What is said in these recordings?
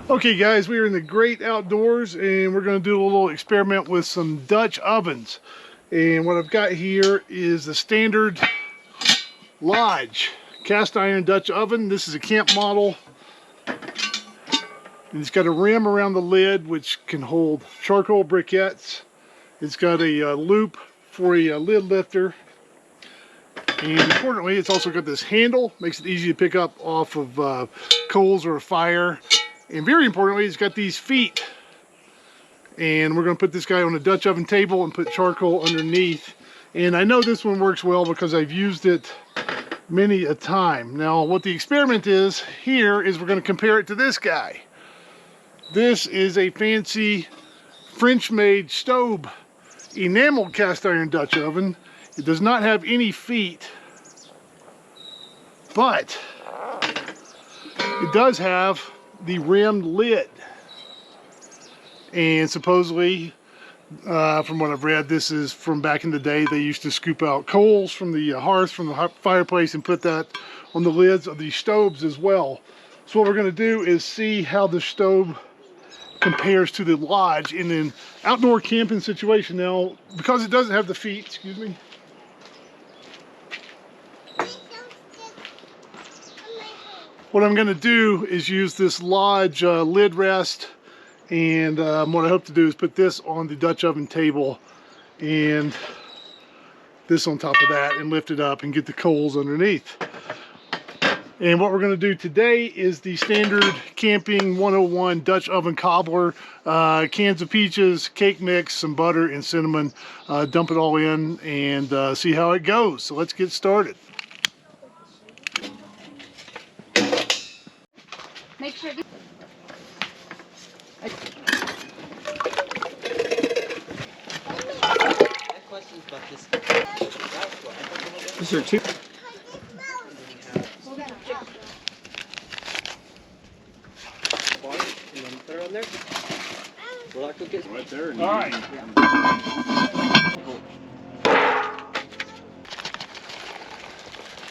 Okay guys, we are in the great outdoors and we're going to do a little experiment with some Dutch ovens. And what I've got here is the standard Lodge cast iron Dutch oven. This is a camp model. And it's got a rim around the lid which can hold charcoal briquettes. It's got a loop for a lid lifter. And importantly, it's also got this handle, makes it easy to pick up off of coals or a fire. And very importantly, it's got these feet. And we're going to put this guy on a Dutch oven table and put charcoal underneath. And I know this one works well because I've used it many a time. Now, what the experiment is here is we're going to compare it to this guy. This is a fancy French-made Staub enameled cast iron Dutch oven. It does not have any feet, but it does have the rimmed lid. And supposedly, from what I've read, this is from back in the day. They used to scoop out coals from the hearth, from the fireplace, and put that on the lids of these Staubs as well. So what we're going to do is see how the Staub compares to the Lodge in an outdoor camping situation. Now, because it doesn't have the feet, excuse me, what I'm going to do is use this Lodge lid rest, and what I hope to do is put this on the Dutch oven table and this on top of that and lift it up and get the coals underneath. And what we're going to do today is the standard camping 101 Dutch oven cobbler. Cans of peaches, cake mix, some butter and cinnamon. Dump it all in and see how it goes. So let's get started. Make sure. Questions about this? Is there two? Water, and then put it on there. Will that cook it? Right there. All right.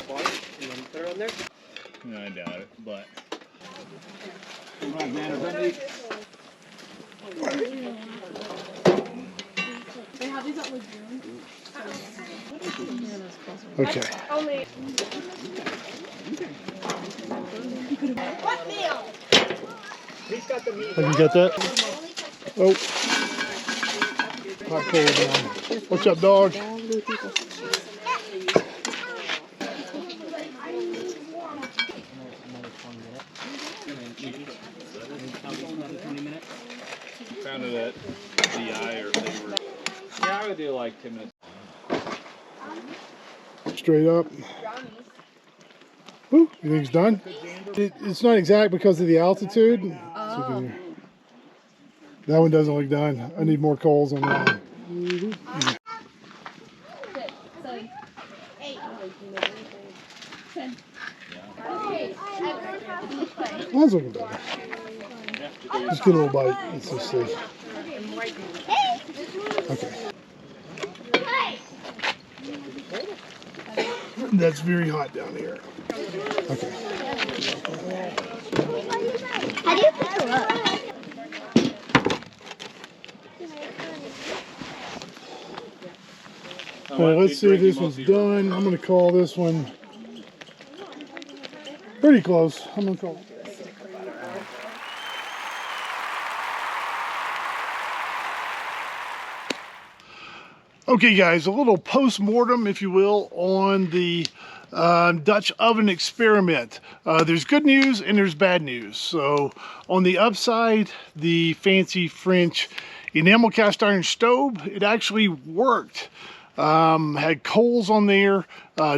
Water, and then put it on there. No, I doubt it, but. Okay. What meal? Have you got that? Oh. Hot coal down. What's up, dog? Found it at DI or they were. Yeah, I would do like 10 minutes. Straight up. Ooh, you think it's done? It's not exact because of the altitude. So that one doesn't look done. I need more coals on that one. That's looking better. Just get a little bite. Let's just see. Okay. That's very hot down here. Okay. How do you pick her up? All right, let's see if this one's done. I'm going to call this one pretty close. I'm going to call it. Okay guys, a little post-mortem, if you will, on the Dutch oven experiment. There's good news and there's bad news. So on the upside, the fancy French enamel cast iron Staub, it actually worked. Had coals on there,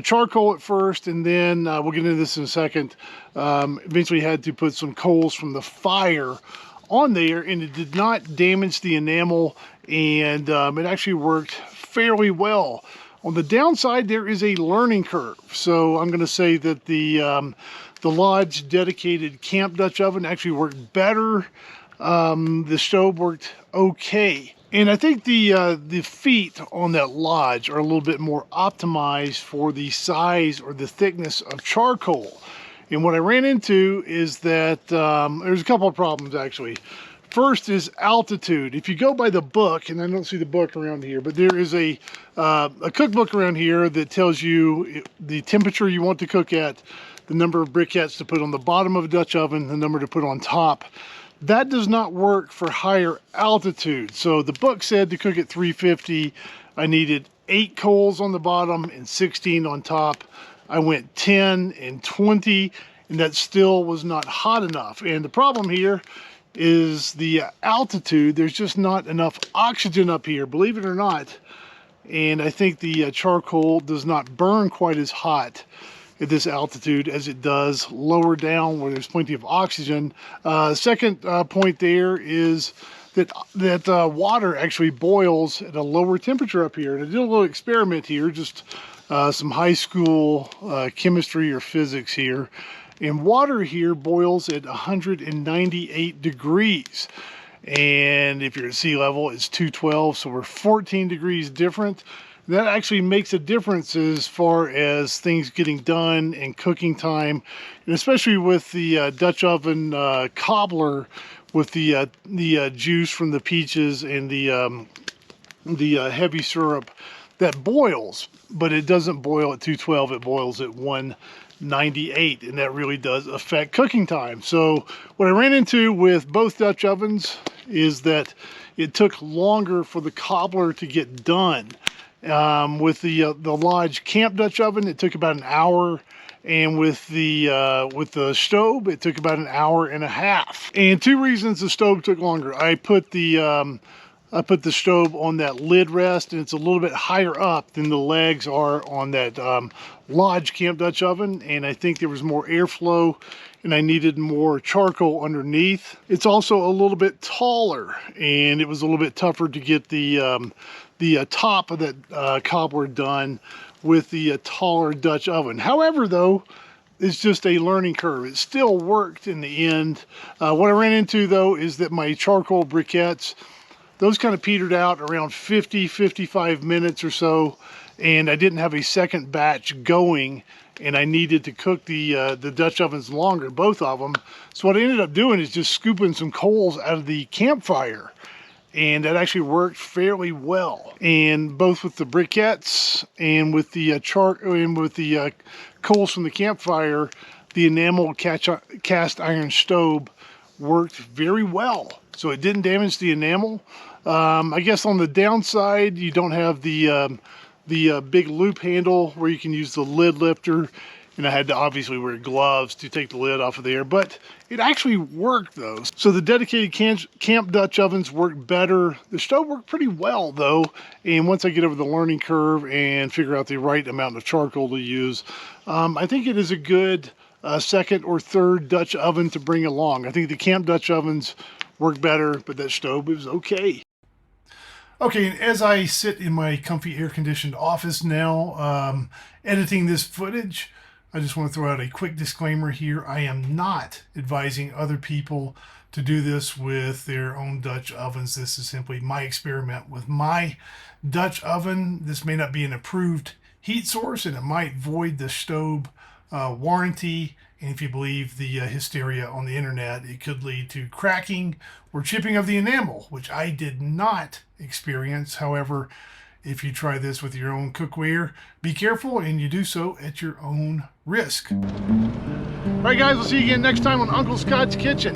charcoal at first, and then we'll get into this in a second. Eventually had to put some coals from the fire on there, and it did not damage the enamel, and it actually worked fairly well. On the downside, there is a learning curve. So I'm going to say that the Lodge dedicated camp Dutch oven actually worked better. The Staub worked okay. And I think the feet on that Lodge are a little bit more optimized for the size or the thickness of charcoal. And what I ran into is that there's a couple of problems actually. First is altitude. If you go by the book, and I don't see the book around here, but there is a cookbook around here that tells you the temperature you want to cook at, the number of briquettes to put on the bottom of a Dutch oven, the number to put on top. That does not work for higher altitude. So the book said to cook at 350, I needed 8 coals on the bottom and 16 on top. I went 10 and 20, and that still was not hot enough. And the problem here is the altitude. There's just not enough oxygen up here, believe it or not. And I think the charcoal does not burn quite as hot at this altitude as it does lower down where there's plenty of oxygen. Second point there is that water actually boils at a lower temperature up here. And I did a little experiment here, just some high school chemistry or physics here. And water here boils at 198 degrees. And if you're at sea level, it's 212, so we're 14 degrees different. That actually makes a difference as far as things getting done and cooking time, and especially with the Dutch oven cobbler, with the juice from the peaches and the heavy syrup that boils, but it doesn't boil at 212. It boils at 198, and that really does affect cooking time. So what I ran into with both Dutch ovens is that it took longer for the cobbler to get done. With the Lodge Camp Dutch oven, it took about an hour, and with the Staub, it took about an hour and a half. And 2 reasons the Staub took longer. I put the Staub on that lid rest, and it's a little bit higher up than the legs are on that Lodge Camp Dutch oven, and I think there was more airflow and I needed more charcoal underneath. It's also a little bit taller, and it was a little bit tougher to get the top of that cobbler done with the taller Dutch oven. However, though, it's just a learning curve. It still worked in the end. What I ran into, though, is that my charcoal briquettes, those kind of petered out around 55 minutes or so, and I didn't have a second batch going, and I needed to cook the Dutch ovens longer, both of them. So what I ended up doing is just scooping some coals out of the campfire, and that actually worked fairly well. And both with the briquettes and with the coals from the campfire, the enameled cast iron stove worked very well. So it didn't damage the enamel. I guess on the downside, you don't have the big loop handle where you can use the lid lifter, and I had to obviously wear gloves to take the lid off of there, but it actually worked though. So the dedicated camp Dutch ovens worked better. The stove worked pretty well though, and once I get over the learning curve and figure out the right amount of charcoal to use, I think it is a good second or third Dutch oven to bring along. I think the camp Dutch ovens work better, but that stove is okay. Okay, and as I sit in my comfy air-conditioned office now, editing this footage, I just want to throw out a quick disclaimer here. I am not advising other people to do this with their own Dutch ovens. This is simply my experiment with my Dutch oven. This may not be an approved heat source, and it might void the Staub warranty. And if you believe the hysteria on the internet, it could lead to cracking or chipping of the enamel, which I did not experience. However, if you try this with your own cookware, be careful, and you do so at your own risk. All right, guys, we'll see you again next time on Uncle Scott's Kitchen.